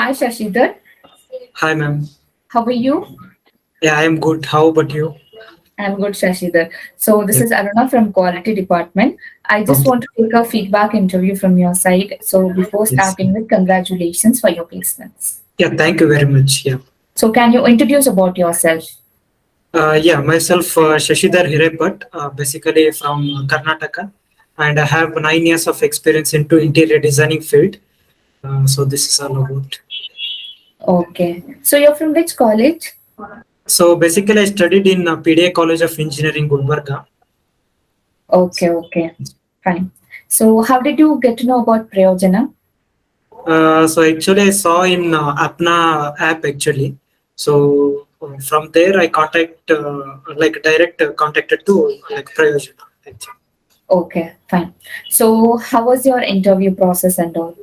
Hi, Shashidhar. Hi, ma'am. How are you? Yeah, I am good. How about you? I'm good, Shashidhar. So this Yeah. is Aruna from Quality Department. I just Okay. want to take a feedback interview from your side. So before Yes. starting with, congratulations for your placements. Yeah, thank you very much. Yeah. So can you introduce about yourself? Yeah, myself, Shashidhar Hirepat, basically from Karnataka, and I have 9 years of experience into interior designing field. So this is all about. Okay. So you're from which college? So basically, I studied in PDA College of Engineering, Gulbarga. Okay, okay. Fine. So how did you get to know about Prayojana? So actually, I saw in Apna app actually. So from there, I contact like direct contacted to like Prayojana. Actually. Okay, fine. So how was your interview process and all?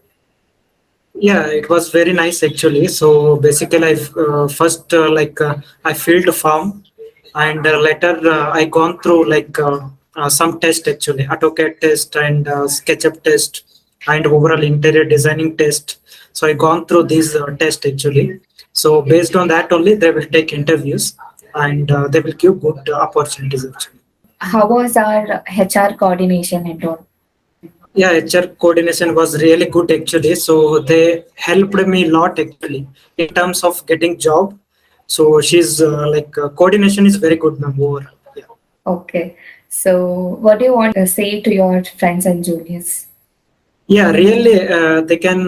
Yeah, it was very nice actually. So basically, I first I filled a form, and later I gone through some test actually, AutoCAD test and SketchUp test and overall interior designing test. So I gone through these tests actually. So based on that only, they will take interviews and they will give good opportunities actually. How was our HR coordination and all? Yeah, HR coordination was really good actually. So they helped me a lot actually in terms of getting job. So she's coordination is very good, ma'am. Over. Yeah. Okay. So, what do you want to say to your friends and juniors? Yeah, really, they can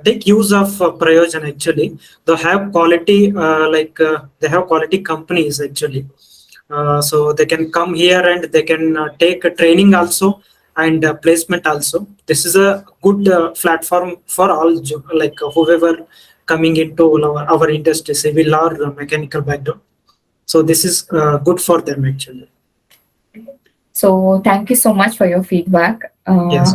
take use of Prayojan actually. They have quality, they have quality companies actually. So they can come here and they can take a training also and placement also. This is a good platform for all, whoever coming into our industry, civil or mechanical background. So this is good for them actually. So, thank you so much for your feedback. Yes.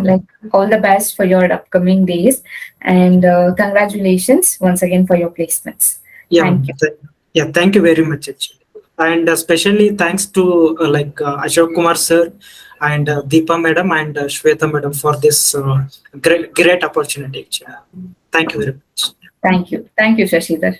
All the best for your upcoming days, and congratulations once again for your placements. Yeah, Thank you. yeah. Thank you very much, actually, and especially thanks to Ashok Kumar sir and Deepa madam and Shweta madam for this great opportunity. Actually. Thank you very much. Thank you. Thank you, Shashidhar.